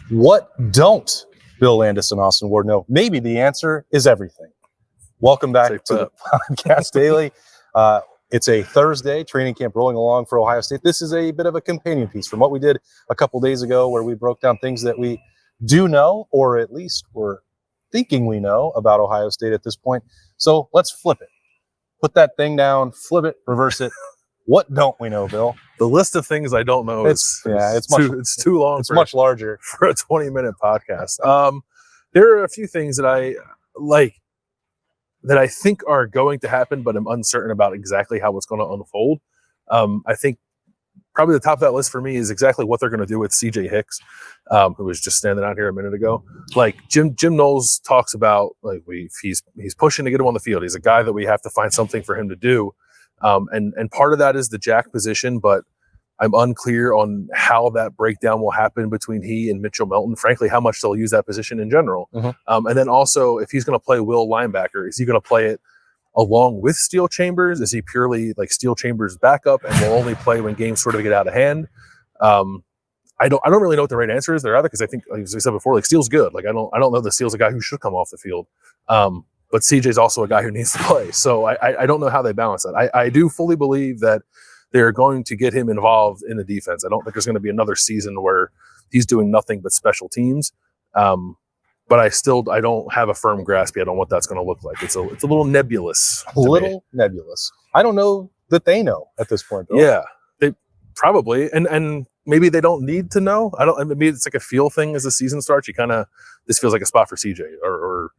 What don't Bill Landis and Austin Ward know? Maybe the answer is everything. Welcome back to the Podcast Daily. It's a Thursday, training camp rolling along for Ohio State. This is a bit of a companion piece from what we did a couple days ago where we broke down things that we do know, or at least we're thinking we know about Ohio State at this point. So let's flip it. Put that thing down, flip it, reverse it. What don't we know, Bill? The list of things I don't know it's too long. It's much larger for a 20-minute podcast. There are a few things that I like that I think are going to happen, but I'm uncertain about exactly how it's going to unfold. I think probably the top of that list for me is exactly what they're going to do with CJ Hicks, who was just standing out here a minute ago. Like Jim Knowles talks about, like he's pushing to get him on the field. He's a guy that we have to find something for him to do. And part of that is the jack position, but I'm unclear on how that breakdown will happen between he and Mitchell Melton. Frankly, how much they'll use that position in general. Mm-hmm. And then also, if he's going to play will linebacker, is he going to play it along with Steel Chambers? Is he purely like Steel Chambers backup and will only play when games sort of get out of hand? I don't really know what the right answer is there either, because I think, like I said before, like Steele's good. Like I don't know that Steele's a guy who should come off the field. But CJ's also a guy who needs to play. So I don't know how they balance that. I do fully believe that they're going to get him involved in the defense. I don't think there's going to be another season where he's doing nothing but special teams. But I don't have a firm grasp yet on what that's going to look like. It's a little nebulous. Nebulous. I don't know that they know at this point, though. Yeah, they probably, and maybe they don't need to know. Maybe it's like a feel thing as the season starts. This feels like a spot for CJ or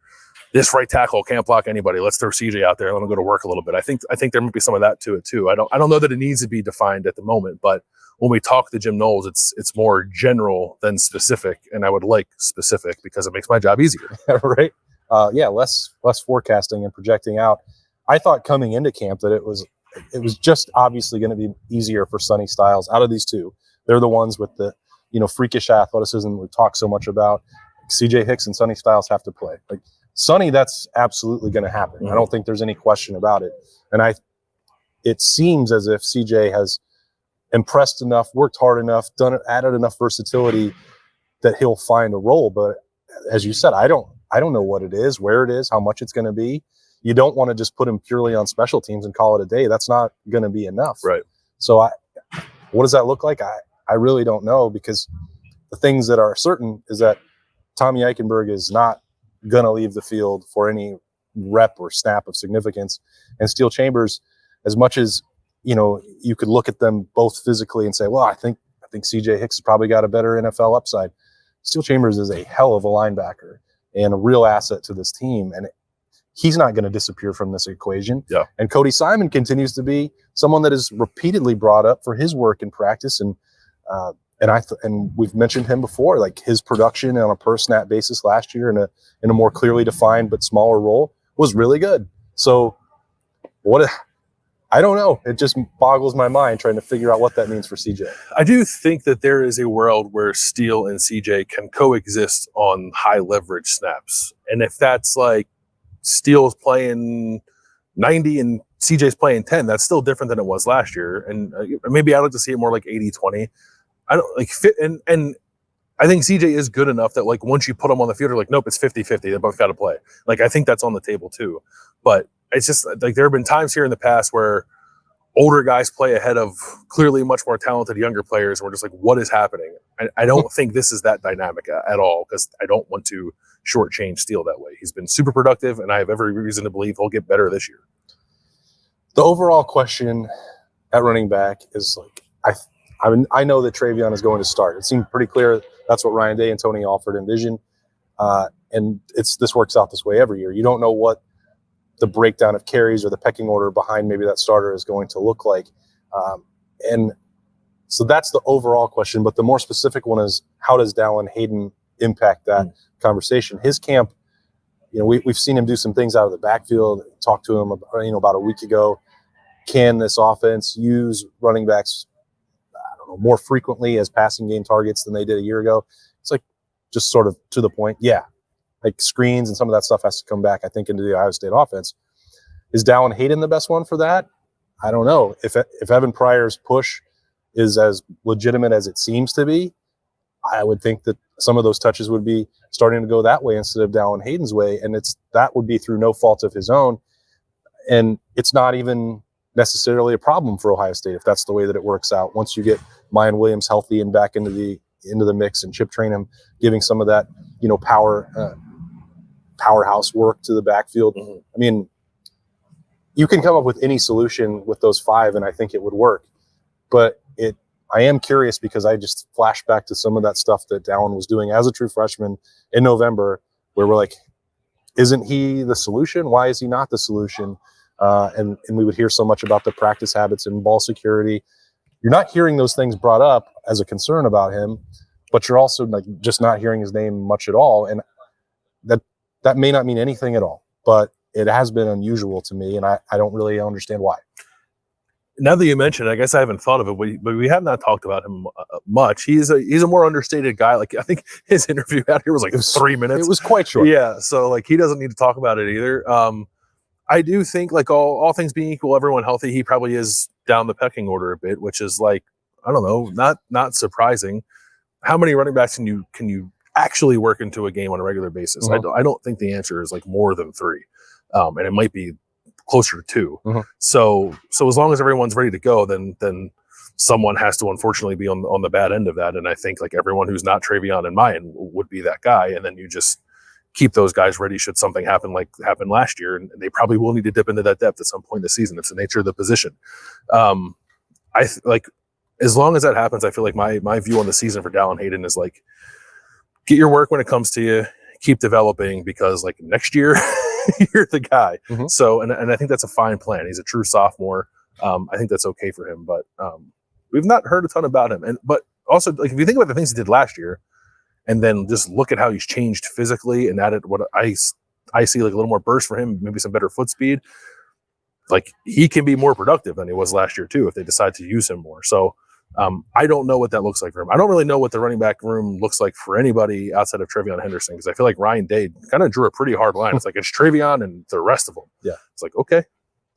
this right tackle can't block anybody. Let's throw CJ out there. Let him go to work a little bit. I think there might be some of that to it too. I don't know that it needs to be defined at the moment, but when we talk to Jim Knowles, it's more general than specific, and I would like specific because it makes my job easier. Right? Less forecasting and projecting out. I thought coming into camp that it was just obviously going to be easier for Sonny Styles out of these two. They're the ones with the freakish athleticism we talk so much about. CJ Hicks and Sonny Styles have to play. Like Sonny, that's absolutely going to happen. Mm-hmm. I don't think there's any question about it. And it seems as if CJ has impressed enough, worked hard enough, added enough versatility that he'll find a role. But as you said, I don't know what it is, where it is, how much it's going to be. You don't want to just put him purely on special teams and call it a day. That's not going to be enough. Right. So what does that look like? I really don't know, because the things that are certain is that Tommy Eichenberg is not going to leave the field for any rep or snap of significance. And Steel Chambers, as much as you could look at them both physically and say, well, I think CJ Hicks has probably got a better NFL upside. Steel Chambers is a hell of a linebacker and a real asset to this team, and he's not going to disappear from this equation. Yeah. And Cody Simon continues to be someone that is repeatedly brought up for his work in practice, and we've mentioned him before, like his production on a per snap basis last year in a more clearly defined but smaller role was really good. So I don't know. It just boggles my mind trying to figure out what that means for CJ. I do think that there is a world where Steele and CJ can coexist on high leverage snaps. And if that's like Steele's playing 90 and CJ's playing 10, that's still different than it was last year. And maybe I'd like to see it more like 80-20. I don't like fit. And I think CJ is good enough that like once you put them on the field, you're like, nope, it's 50-50. They both got to play. Like, I think that's on the table too. But it's just like there have been times here in the past where older guys play ahead of clearly much more talented younger players. And we're just like, what is happening? I don't think this is that dynamic at all, because I don't want to shortchange Steele that way. He's been super productive, and I have every reason to believe he'll get better this year. The overall question at running back is like, I know that Travion is going to start. It seemed pretty clear that's what Ryan Day and Tony Alford envisioned. And this works out this way every year. You don't know what the breakdown of carries or the pecking order behind maybe that starter is going to look like. And so that's the overall question. But the more specific one is, how does Dallan Hayden impact that conversation? His camp, we've seen him do some things out of the backfield. Talked to him about a week ago. Can this offense use running backs, more frequently as passing game targets than they did a year ago? It's like just sort of to the point. Yeah. Like screens and some of that stuff has to come back, I think, into the Ohio State offense. Is Dallan Hayden the best one for that? I don't know. If Evan Pryor's push is as legitimate as it seems to be, I would think that some of those touches would be starting to go that way instead of Dallan Hayden's way, and that would be through no fault of his own. And it's not even necessarily a problem for Ohio State if that's the way that it works out. Once you get Mayan Williams healthy and back into the mix, and Chip Trainum giving some of that, powerhouse work to the backfield. Mm-hmm. I mean, you can come up with any solution with those 5, and I think it would work. But I am curious because I just flashed back to some of that stuff that Dallan was doing as a true freshman in November, where we're like, isn't he the solution? Why is he not the solution? And we would hear so much about the practice habits and ball security. You're not hearing those things brought up as a concern about him, but you're also like just not hearing his name much at all. And that may not mean anything at all, but it has been unusual to me, and I don't really understand why. Now that you mention it, I guess I haven't thought of it, but we have not talked about him much. He's a more understated guy. Like, I think his interview out here was like 3 minutes. It was quite short. Yeah, so like he doesn't need to talk about it either. I do think, like, all things being equal, everyone healthy, he probably is down the pecking order a bit, which is like, I don't know, not surprising. How many running backs can you actually work into a game on a regular basis? Mm-hmm. I don't think the answer is like more than 3, and it might be closer to 2. Mm-hmm. So as long as everyone's ready to go, then someone has to unfortunately be on the bad end of that. And I think like everyone who's not Travion and Mayan would be that guy. And then you just keep those guys ready should something happen like happened last year. And they probably will need to dip into that depth at some point in the season. It's the nature of the position. Like, as long as that happens, I feel like my view on the season for Dallan Hayden is like, get your work when it comes to you, keep developing, because like next year you're the guy. Mm-hmm. So, and I think that's a fine plan. He's a true sophomore. I think that's okay for him, but we've not heard a ton about him. But also, like, if you think about the things he did last year, and then just look at how he's changed physically and added what I see, like a little more burst for him, maybe some better foot speed. Like, he can be more productive than he was last year too if they decide to use him more. So I don't know what that looks like for him. I don't really know what the running back room looks like for anybody outside of Travion Henderson, because I feel like Ryan Day kind of drew a pretty hard line. It's like, it's Travion and the rest of them. Yeah. It's like, okay,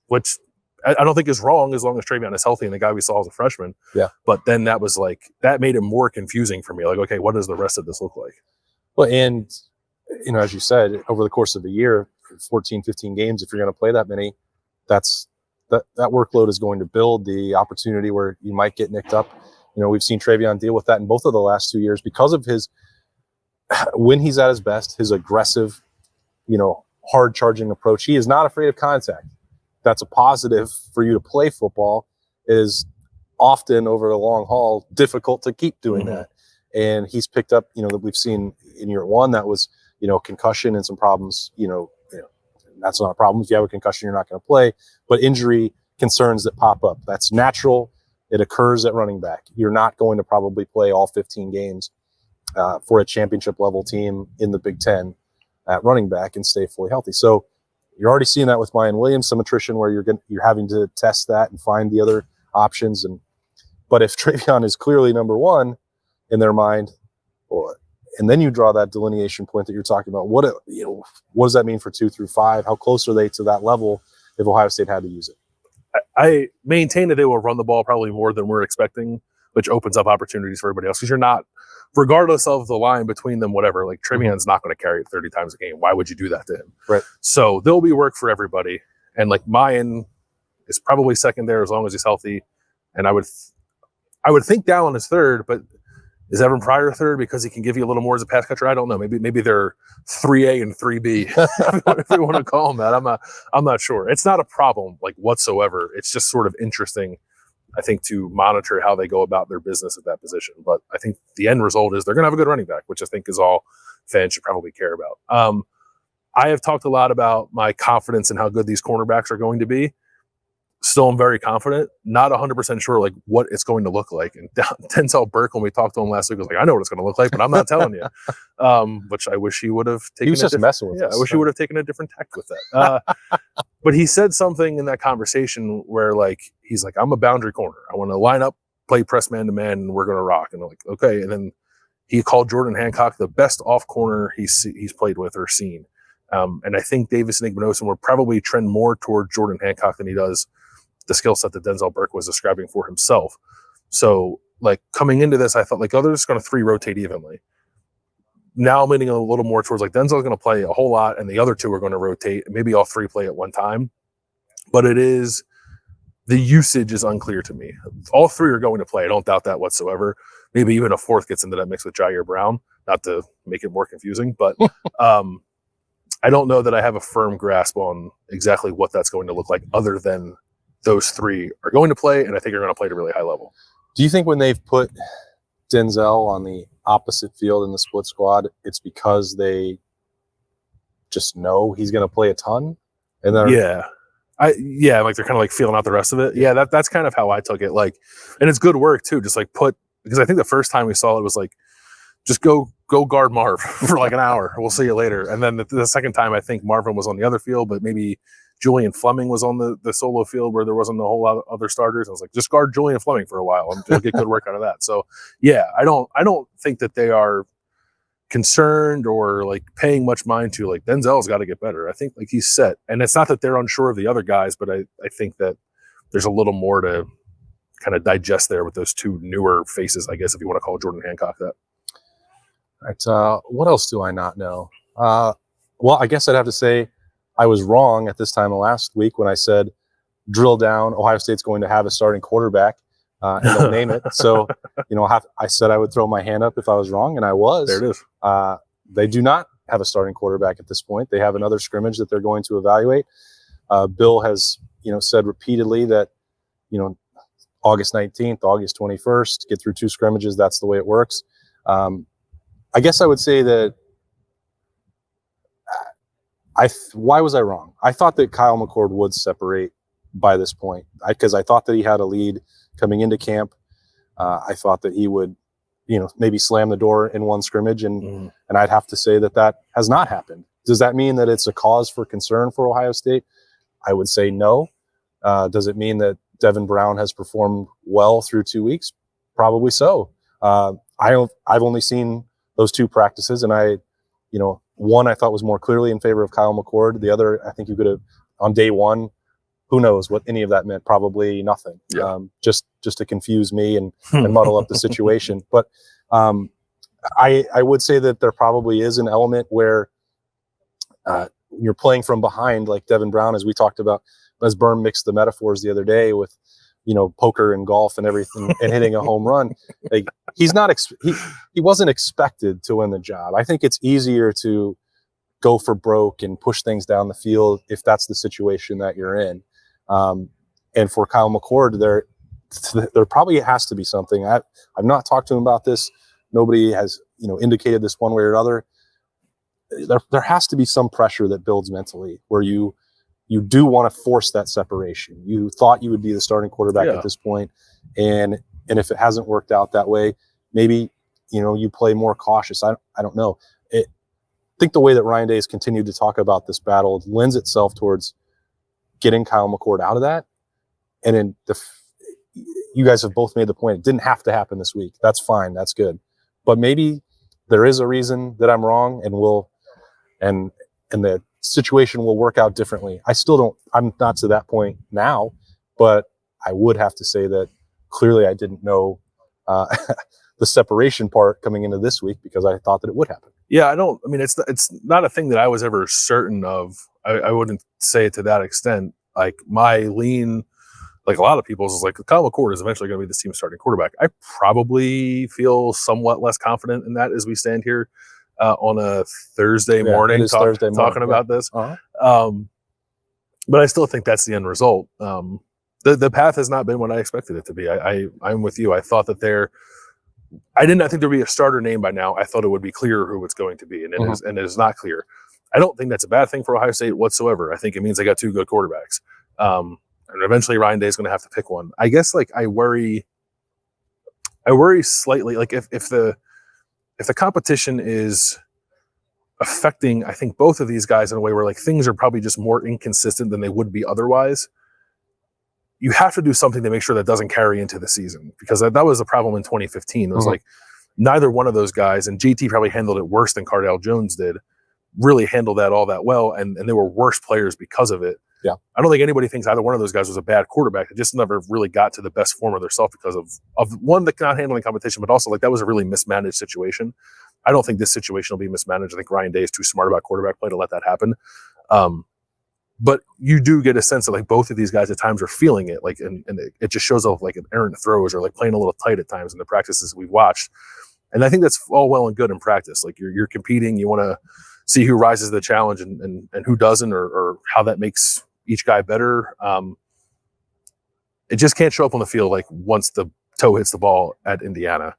which I don't think is wrong as long as Travion is healthy and the guy we saw as a freshman. Yeah. But then that was like, that made it more confusing for me. Like, okay, what does the rest of this look like? Well, and, as you said, over the course of a year, 14, 15 games, if you're going to play that many, that workload is going to build the opportunity where you might get nicked up. We've seen Travion deal with that in both of the last 2 years because of when he's at his best, his aggressive, hard charging approach. He is not afraid of contact. That's a positive for you to play football. It is often over the long haul difficult to keep doing that. And he's picked up, that we've seen in year 1, that was, concussion and some problems, that's not a problem. If you have a concussion, you're not going to play, but injury concerns that pop up, that's natural. It occurs at running back. You're not going to probably play all 15 games for a championship level team in the Big Ten at running back and stay fully healthy. So you're already seeing that with Mayan Williams, some attrition where you're having to test that and find the other options. But if Travion is clearly number 1 in their mind, and then you draw that delineation point that you're talking about, what does that mean for 2 through 5? How close are they to that level if Ohio State had to use it? I maintain that they will run the ball probably more than we're expecting, which opens up opportunities for everybody else. Because you're not, regardless of the line between them, whatever, like Travion's not going to carry it 30 times a game. Why would you do that to him? Right. So there'll be work for everybody. And like Mayan is probably second there as long as he's healthy. And I would think Dallan is third, but is Evan Pryor third because he can give you a little more as a pass catcher? I don't know. Maybe they're 3A and 3B, if we want to call them that. I'm not sure. It's not a problem like whatsoever. It's just sort of interesting, I think, to monitor how they go about their business at that position. But I think the end result is they're going to have a good running back, which I think is all fans should probably care about. I have talked a lot about my confidence in how good these cornerbacks are going to be. Still, I'm very confident. Not 100% sure like what it's going to look like. And Denzel Burke, when we talked to him last week, was like, "I know what it's going to look like, but I'm not telling you." Which I wish he would have taken. He was just messing with us. I wish he would have taken a different tack with that. But he said something in that conversation where like he's like, "I'm a boundary corner. I want to line up, play press man to man, and we're going to rock." And I'm like, okay. And then he called Jordan Hancock the best off corner he's played with or seen. And I think Davis and Igbinosun will probably trend more toward Jordan Hancock than he does the skill set that Denzel Burke was describing for himself. So like coming into this, I thought like, oh, they're just going to 3 rotate evenly. Now I'm leaning a little more towards like Denzel's going to play a whole lot, and the other 2 are going to rotate. Maybe all 3 play at one time, but the usage is unclear to me. All 3 are going to play. I don't doubt that whatsoever. Maybe even a 4th gets into that mix with Jair Brown, not to make it more confusing, but I don't know that I have a firm grasp on exactly what that's going to look like, other than those 3 are going to play, and I think are going to play at a really high level. Do you think when they've put Denzel on the opposite field in the split squad, it's because they just know he's going to play a ton? And then like they're kind of like feeling out the rest of it. Yeah, that's kind of how I took it. like, and it's good work too, just like because I think the first time we saw it was like, just go guard Marv for like an hour, we'll see you later. And then the second time, I think Marvin was on the other field, but maybe Julian Fleming was on the solo field where there wasn't a whole lot of other starters. I was like, just guard Julian Fleming for a while and you'll get good work out of that. So yeah, I don't think that they are concerned or like paying much mind to like Denzel's got to get better. I think like he's set, and it's not that they're unsure of the other guys, but I think that there's a little more to kind of digest there with those 2 newer faces, I guess, if you want to call Jordan Hancock that. All right, what else do I not know? Well, I guess I'd have to say I was wrong at this time of last week when I said drill down, Ohio State's going to have a starting quarterback and they'll name it. So, I said I would throw my hand up if I was wrong, and I was. There it is. They do not have a starting quarterback at this point. They have another scrimmage that they're going to evaluate. Bill has, said repeatedly that, August 19th, August 21st, get through 2 scrimmages. That's the way it works. I guess I would say that why was I wrong? I thought that Kyle McCord would separate by this point because I thought that he had a lead coming into camp. I thought that he would, maybe slam the door in one scrimmage, and I'd have to say that has not happened. Does that mean that it's a cause for concern for Ohio State? I would say no. Does it mean that Devin Brown has performed well through 2 weeks? Probably so. I've only seen those 2 practices, and one I thought was more clearly in favor of Kyle McCord. The other, I think you could have, on day 1, who knows what any of that meant? Probably nothing. Yeah. Just to confuse me and muddle up the situation. But I would say that there probably is an element where you're playing from behind, like Devin Brown, as we talked about, as Berm mixed the metaphors the other day with, poker and golf and everything, and hitting a home run. Like he's not, he wasn't expected to win the job. I think it's easier to go for broke and push things down the field if that's the situation that you're in. And for Kyle McCord, there probably has to be something. I've not talked to him about this. Nobody has, indicated this one way or another. There has to be some pressure that builds mentally where you do want to force that separation. You thought you would be the starting quarterback at this point, and if it hasn't worked out that way, maybe you play more cautious. I don't know. I think the way that Ryan Day has continued to talk about this battle lends itself towards getting Kyle McCord out of that. And in you guys have both made the point, it didn't have to happen this week. That's fine. That's good. But maybe there is a reason that I'm wrong, and the situation will work out differently. I'm not to that point now, but I would have to say that clearly I didn't know the separation part coming into this week because I thought that it would happen. Yeah, it's not a thing that I was ever certain of. I wouldn't say it to that extent. Like my lean, like a lot of people's, is like Kyle McCord is eventually going to be this team's starting quarterback. I probably feel somewhat less confident in that as we stand here on a Thursday morning, talking about this. Uh-huh. But I still think that's the end result. The path has not been what I expected it to be. I'm with you. I thought that I did not think there'd be a starter name by now. I thought it would be clear who it's going to be, and it is not clear. I don't think that's a bad thing for Ohio State whatsoever. I think it means they got 2 good quarterbacks. And eventually Ryan Day is going to have to pick one. I guess I worry slightly, like if the competition is affecting, I think, both of these guys in a way where like things are probably just more inconsistent than they would be otherwise. You have to do something to make sure that doesn't carry into the season, because that was a problem in 2015. It was like neither one of those guys, and JT probably handled it worse than Cardale Jones did, really handled that all that well, and they were worse players because of it. Yeah. I don't think anybody thinks either one of those guys was a bad quarterback. They just never really got to the best form of themselves because of one, the not handling competition, but also like that was a really mismanaged situation. I don't think this situation will be mismanaged. I think Ryan Day is too smart about quarterback play to let that happen. But you do get a sense that like both of these guys at times are feeling it, like, and it just shows off like errant throws or like playing a little tight at times in the practices we've watched. And I think that's all well and good in practice. Like you're competing, you want to see who rises to the challenge and who doesn't, or how that makes each guy better. It just can't show up on the field like once the toe hits the ball at Indiana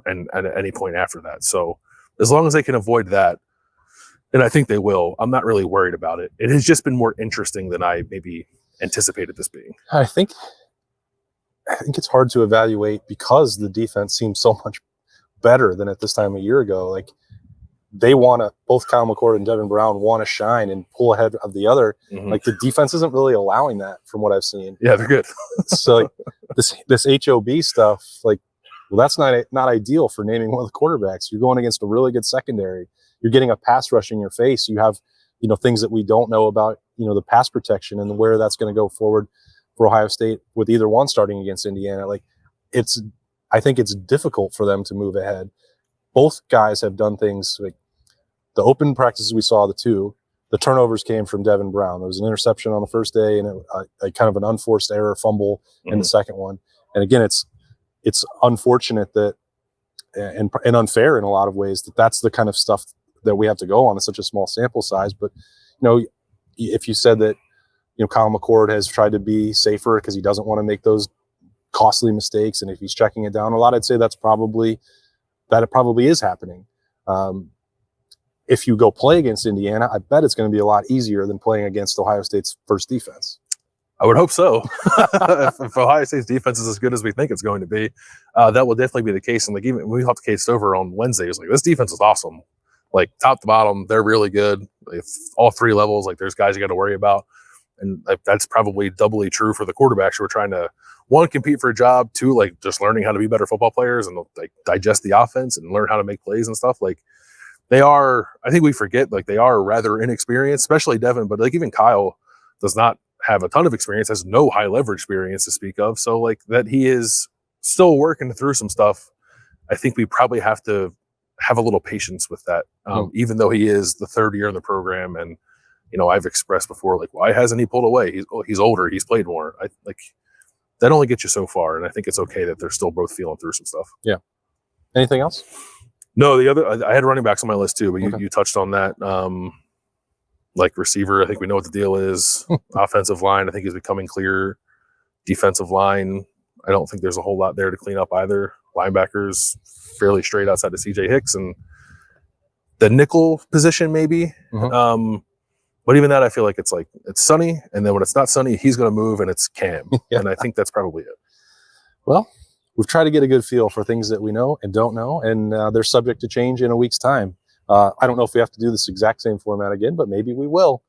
and at any point after that. So as long as they can avoid that, and I think they will, I'm not really worried about it. It has just been more interesting than I maybe anticipated this being. I think it's hard to evaluate because the defense seems so much better than at this time a year ago. Like they want to, both Kyle McCord and Devin Brown want to shine and pull ahead of the other. Mm-hmm. Like the defense isn't really allowing that from what I've seen. Yeah, they're good. So like this HOB stuff, like, well, that's not ideal for naming one of the quarterbacks. You're going against a really good secondary. You're getting a pass rush in your face. You have, things that we don't know about, the pass protection and where that's going to go forward for Ohio State with either one starting against Indiana. Like I think it's difficult for them to move ahead. Both guys have done things like the open practices we saw, the turnovers came from Devin Brown. There was an interception on the first day and a kind of an unforced error fumble in the second one. And again, it's unfortunate that and unfair in a lot of ways that's the kind of stuff that we have to go on in such a small sample size. But, if you said that, Kyle McCord has tried to be safer because he doesn't want to make those costly mistakes, and if he's checking it down a lot, I'd say it probably is happening. If you go play against Indiana, I bet it's going to be a lot easier than playing against Ohio State's first defense. I would hope so. if Ohio State's defense is as good as we think it's going to be, that will definitely be the case. And like even we talked to Case Stover on Wednesday, it was like, this defense is awesome. Like top to bottom, they're really good. If all three levels, like there's guys you got to worry about. And like, that's probably doubly true for the quarterbacks who are trying to, one, compete for a job, two, like just learning how to be better football players and like digest the offense and learn how to make plays and stuff. Like they are, I think we forget, like they are rather inexperienced, especially Devin, but like even Kyle does not have a ton of experience, has no high leverage experience to speak of. So like that he is still working through some stuff. I think we probably have to have a little patience with that, even though he is the third year in the program. And, I've expressed before, like, why hasn't he pulled away? He's older. He's played more. That only gets you so far. And I think it's okay that they're still both feeling through some stuff. Yeah. Anything else? No, I had running backs on my list too, but you touched on that. Like receiver, I think we know what the deal is. Offensive line, I think is becoming clear. Defensive line, I don't think there's a whole lot there to clean up either. Linebackers, fairly straight outside of CJ Hicks, and the nickel position maybe. But even that, I feel like it's sunny, and then when it's not sunny, he's going to move, and it's Cam. Yeah. And I think that's probably it. Well, we've tried to get a good feel for things that we know and don't know, and they're subject to change in a week's time. I don't know if we have to do this exact same format again, but maybe we will.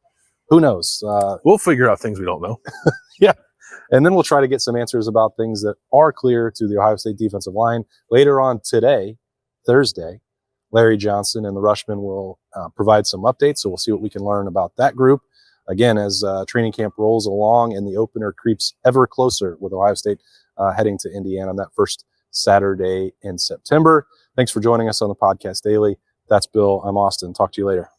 Who knows? We'll figure out things we don't know. Yeah. And then we'll try to get some answers about things that are clear to the Ohio State defensive line. Later on today, Thursday, Larry Johnson and the Rushmen will provide some updates, so we'll see what we can learn about that group. Again, as training camp rolls along and the opener creeps ever closer with Ohio State heading to Indiana on that first Saturday in September. Thanks for joining us on the Podcast Daily. That's Bill. I'm Austin. Talk to you later.